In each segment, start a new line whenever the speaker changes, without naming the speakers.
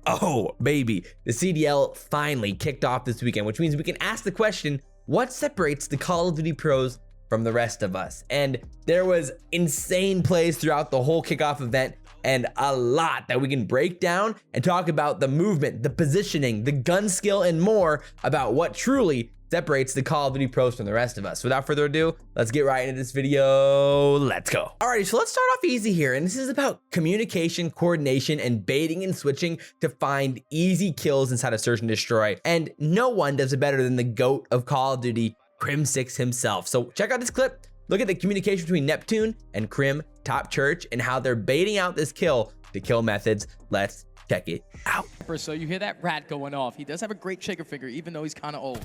Oh, baby, the CDL finally kicked off this weekend, which means we can ask the question, what separates the Call of Duty pros from the rest of us? And there was insane plays throughout the whole kickoff event and a lot that we can break down and talk about the movement, the positioning, the gun skill, and more about what truly separates the Call of Duty pros from the rest of us. Without further ado, let's get right into this video. Let's go. Alrighty, so let's start off easy here. And this is about communication, coordination, and baiting and switching to find easy kills inside of Search and Destroy. And no one does it better than the GOAT of Call of Duty, Crim6 himself. So check out this clip. Look at the communication between Neptune and Crim Top Church and how they're baiting out this kill to kill methods. Let's check it out.
So you hear that rat going off. He does have a great trigger finger, even though he's kind of old.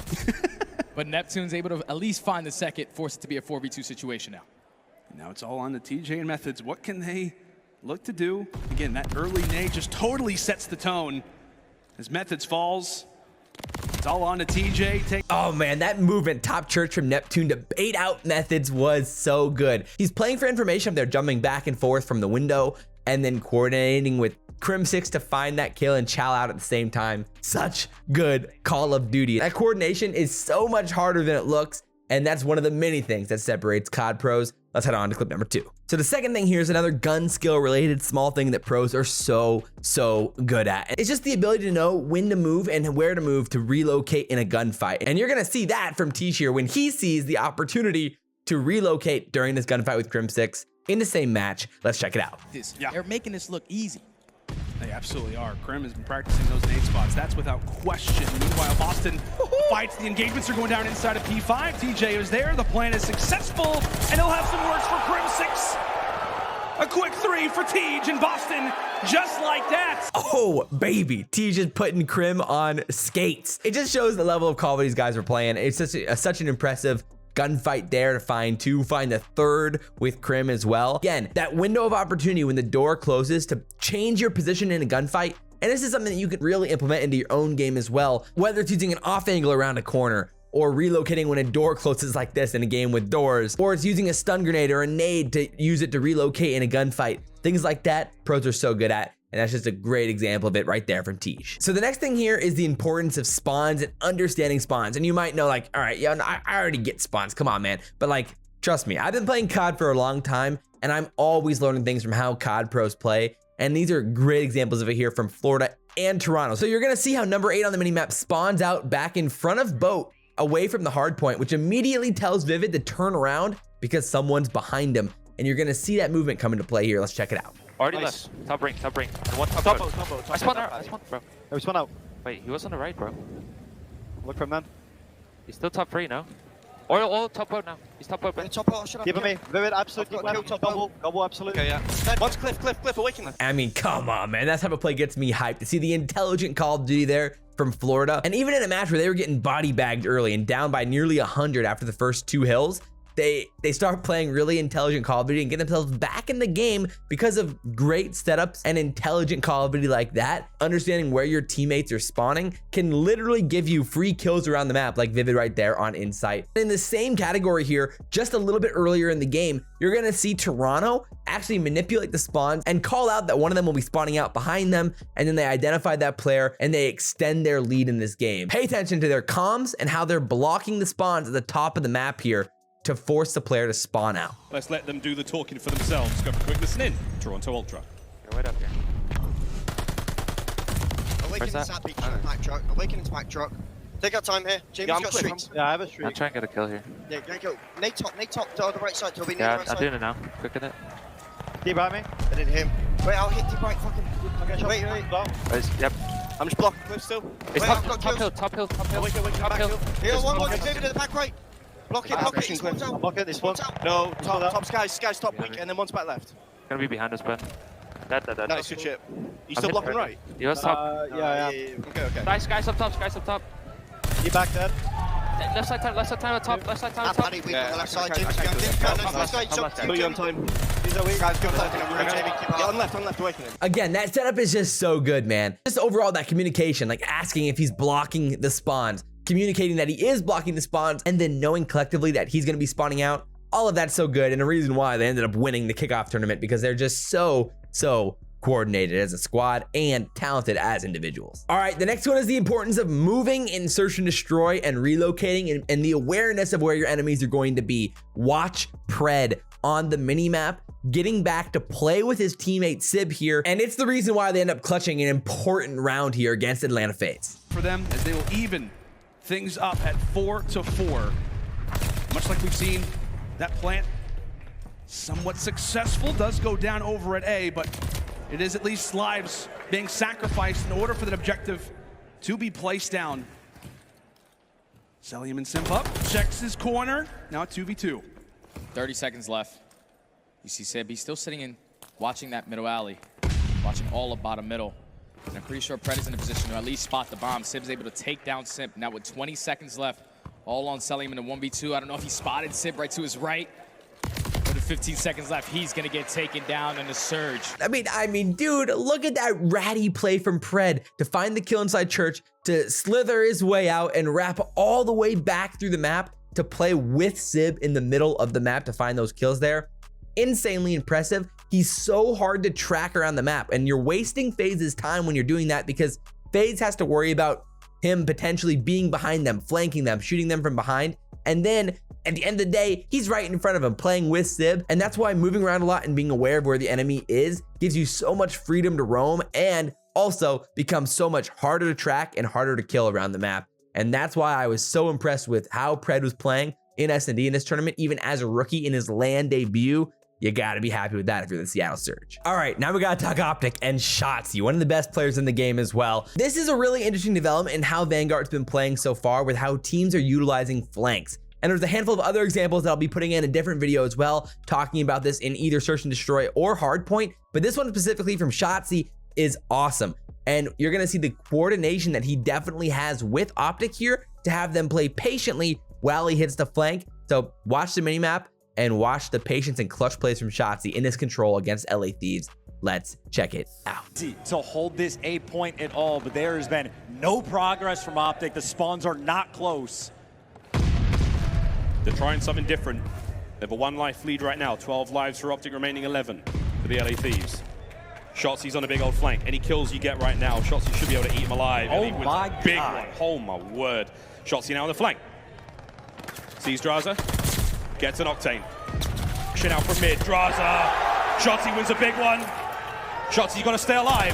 But Neptune's able to at least find the second, force it to be a 4v2 situation now.
Now it's all on the TJ and Methods. What can they look to do? Again, that early nade just totally sets the tone. As Methods falls, it's all on to TJ.
Oh man, that movement, Top Church from Neptune to bait out Methods was so good. He's playing for information. They're jumping back and forth from the window and then coordinating with Crim6 to find that kill and chow out at the same time. Such good Call of Duty. That coordination is so much harder than it looks, and that's one of the many things that separates COD pros. Let's head on to clip number 2. So the second thing here is another gun skill related small thing that pros are so good at. It's just the ability to know when to move and where to move to relocate in a gunfight. And you're gonna see that from Tish here when he sees the opportunity to relocate during this gunfight with Crim6 in the same match. Let's check it out.
They're making this look easy.
They absolutely are. Crim has been practicing those nade spots. That's without question. Meanwhile, Boston fights. The engagements are going down inside of P5. TJ is there. The plan is successful, and he'll have some words for Crim6. A quick 3 for Tej in Boston, just like that.
Oh, baby. Tej is putting Crim on skates. It just shows the level of Call of Duty these guys are playing. It's just such an impressive gunfight there to find the third with Crim as well. Again, that window of opportunity when the door closes to change your position in a gunfight. And this is something that you can really implement into your own game as well, whether it's using an off angle around a corner or relocating when a door closes like this in a game with doors, or it's using a stun grenade or a nade to use it to relocate in a gunfight. Things like that, pros are so good at. And that's just a great example of it right there from Tish. So the next thing here is the importance of spawns and understanding spawns. And you might know like, all right, yeah, I already get spawns. Come on, man. But like, trust me, I've been playing COD for a long time and I'm always learning things from how COD pros play. And these are great examples of it here from Florida and Toronto. So you're gonna see how number 8 on the minimap spawns out back in front of Boat away from the hard point, which immediately tells Vivid to turn around because someone's behind him. And you're gonna see that movement come into play here. Let's check it out.
Already
Nice.
left. Top ring. And one top
Boat.
I spawned out. Bro.
Oh, we spun out.
Wait, he was on the right, bro.
Look for him, man.
He's still top 3 now. Or top boat now. He's top boat.
Give me. Vivid, absolute. Gobble, absolute.
Okay, yeah. One's cliff, awaken them.
I mean, come on, man. That type of play gets me hyped to see the intelligent Call of Duty there from Florida. And even in a match where they were getting body bagged early and down by nearly 100 after the first 2 hills, they start playing really intelligent Call of Duty and get themselves back in the game because of great setups and intelligent Call of Duty like that. Understanding where your teammates are spawning can literally give you free kills around the map, like Vivid right there on Insight. In the same category here, just a little bit earlier in the game, you're gonna see Toronto actually manipulate the spawns and call out that one of them will be spawning out behind them, and then they identify that player and they extend their lead in this game. Pay attention to their comms and how they're blocking the spawns at the top of the map here to force the player to spawn out.
Let's let them do the talking for themselves. Go for quick listen in. Toronto Ultra.
You're right up here.
Awaken into that back truck. Awaken into back truck. Take our time here. Jamie's got streaks.
Yeah, I have a
I'll
streak.
try and get a kill here.
Yeah, go. Nade top to the right side. Toby, nade
Yeah,
right
I'm
side.
doing it now. Quick at it.
Deep by me.
I didn't hit him. Wait, I'll hit the right fucking. Wait.
Yep.
I'm just blocking cliff still.
It's
Wait, I've got
top
kills.
hill.
Awaken,
Top
back
hill.
hill. Here, one, David in the back right. Block it. He's one
I'm
out.
blocking this one.
No, top Sky's top
Behind
weak,
me.
and then one's back left.
Gonna be behind us, Ben. Dead.
Nice, good shit. You
I'm
still
hit
blocking
right.
right?
He was top.
Yeah.
Okay.
Guys up top.
Deep back dead.
Left side time on top. Left side time on
Ah,
top.
Paddy, weak on the left side. James, left side.
I'm
Jump time.
He's a weak.
Guys, go left. Jamie, keep on left, awaken him.
Again, that setup is just so good, man. Just overall, that communication, like asking if he's blocking the spawns, communicating that he is blocking the spawns, and then knowing collectively that he's gonna be spawning out. All of that's so good, and a reason why they ended up winning the kickoff tournament because they're just so coordinated as a squad and talented as individuals. All right, the next one is the importance of moving in search and destroy and relocating, and the awareness of where your enemies are going to be. Watch Pred on the minimap, getting back to play with his teammate Sib here, and it's the reason why they end up clutching an important round here against Atlanta FaZe.
For them, as they will even things up at 4-4. Much like we've seen, that plant somewhat successful, does go down over at A, but it is at least lives being sacrificed in order for that objective to be placed down. Selim and Simp up, checks his corner, now at 2v2.
30 seconds left. You see Sib, he's still sitting in, watching that middle alley, watching all of bottom middle. And I'm pretty sure Pred is in a position to at least spot the bomb. Sib's able to take down Simp. Now with 20 seconds left, all on Selim in a 1v2. I don't know if he spotted Sib right to his right. But with 15 seconds left, he's gonna get taken down in the surge.
I mean, dude, look at that ratty play from Pred to find the kill inside church, to slither his way out and wrap all the way back through the map to play with Sib in the middle of the map to find those kills there. Insanely impressive. He's so hard to track around the map, and you're wasting FaZe's time when you're doing that, because FaZe has to worry about him potentially being behind them, flanking them, shooting them from behind, and then at the end of the day, he's right in front of him playing with Sib. And that's why moving around a lot and being aware of where the enemy is gives you so much freedom to roam, and also becomes so much harder to track and harder to kill around the map. And that's why I was so impressed with how Pred was playing in S&D in this tournament, even as a rookie in his LAN debut. You gotta be happy with that if you're the Seattle Surge. All right, now we gotta talk Optic and Shotzzy, one of the best players in the game as well. This is a really interesting development in how Vanguard's been playing so far, with how teams are utilizing flanks. And there's a handful of other examples that I'll be putting in a different video as well, talking about this in either Search and Destroy or Hardpoint. But this one specifically from Shotzzy is awesome. And you're gonna see the coordination that he definitely has with Optic here to have them play patiently while he hits the flank. So watch the minimap and watch the patience and clutch plays from Shotzzy in his control against LA Thieves. Let's check it out.
To hold this A point at all, but there has been no progress from Optic. The spawns are not close.
They're trying something different. They have a 1 life lead right now, 12 lives for Optic, remaining 11 for the LA Thieves. Shotzzy's on a big old flank. Any kills you get right now, Shotzzy should be able to eat him alive.
Oh
and he wins
my
a big
God.
one. Oh my word. Shotzzy now on the flank. Sees Draza. Gets an Octane. Pushing out from mid. Draza. Shotzzy wins a big one. Shotzzy's got to stay alive.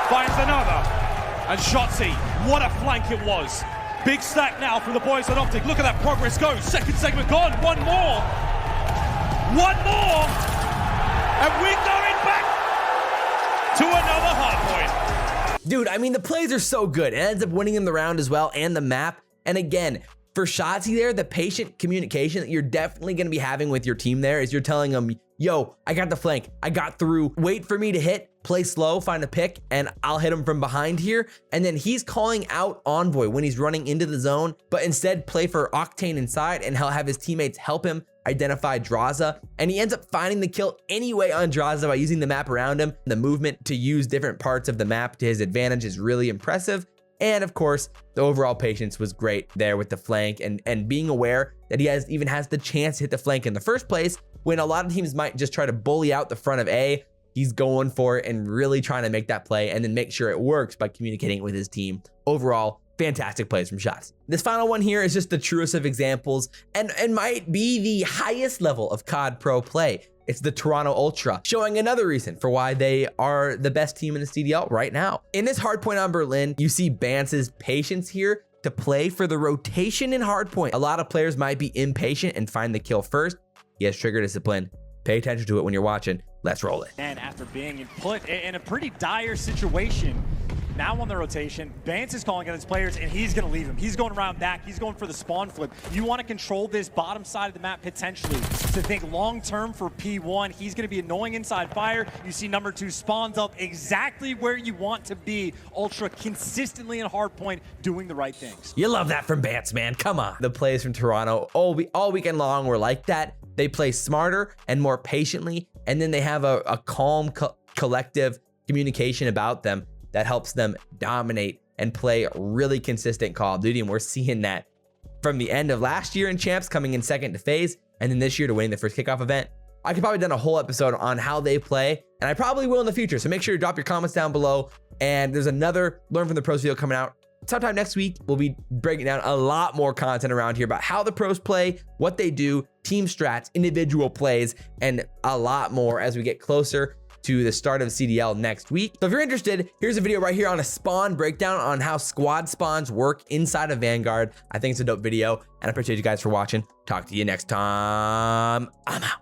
Finds another. And Shotzzy, what a flank it was. Big stack now from the boys at Optic. Look at that progress go. Second segment gone. One more. One more. And we're going back to another hard point.
Dude, I mean, the plays are so good. It ends up winning him the round as well, and the map. And again, for Shotzzy there, the patient communication that you're definitely going to be having with your team there is you're telling them, yo, I got the flank, I got through, wait for me to hit, play slow, find a pick, and I'll hit him from behind here. And then he's calling out Envoy when he's running into the zone, but instead play for Octane inside, and he'll have his teammates help him identify Draza. And he ends up finding the kill anyway on Draza by using the map around him. The movement to use different parts of the map to his advantage is really impressive. And of course, the overall patience was great there with the flank, and being aware that he even has the chance to hit the flank in the first place, when a lot of teams might just try to bully out the front of A. He's going for it and really trying to make that play and then make sure it works by communicating it with his team. Overall, fantastic plays from Shotzzy. This final one here is just the truest of examples and might be the highest level of CoD Pro play. It's the Toronto Ultra, showing another reason for why they are the best team in the CDL right now. In this hardpoint on Berlin, you see Bance's patience here to play for the rotation in hardpoint. A lot of players might be impatient and find the kill first. He has trigger discipline. Pay attention to it when you're watching. Let's roll it.
And after being put in a pretty dire situation, now on the rotation, Bance is calling out his players, and he's going to leave him. He's going around back. He's going for the spawn flip. You want to control this bottom side of the map potentially. To think long-term for P1, he's going to be annoying inside fire. You see number 2 spawns up exactly where you want to be. Ultra consistently in hardpoint, doing the right things.
You love that from Bance, man. Come on. The plays from Toronto all weekend long were like that. They play smarter and more patiently, and then they have a calm, collective communication about them that helps them dominate and play really consistent Call of Duty. And we're seeing that from the end of last year in Champs, coming in second to FaZe, and then this year to winning the first kickoff event. I could probably done a whole episode on how they play and I probably will in the future. So make sure you drop your comments down below. And there's another Learn from the Pros video coming out sometime next week. We'll be breaking down a lot more content around here about how the pros play, what they do, team strats, individual plays, and a lot more as we get closer to the start of CDL next week. So if you're interested, here's a video right here on a spawn breakdown on how squad spawns work inside of Vanguard. I think it's a dope video, and I appreciate you guys for watching. Talk to you next time. I'm out.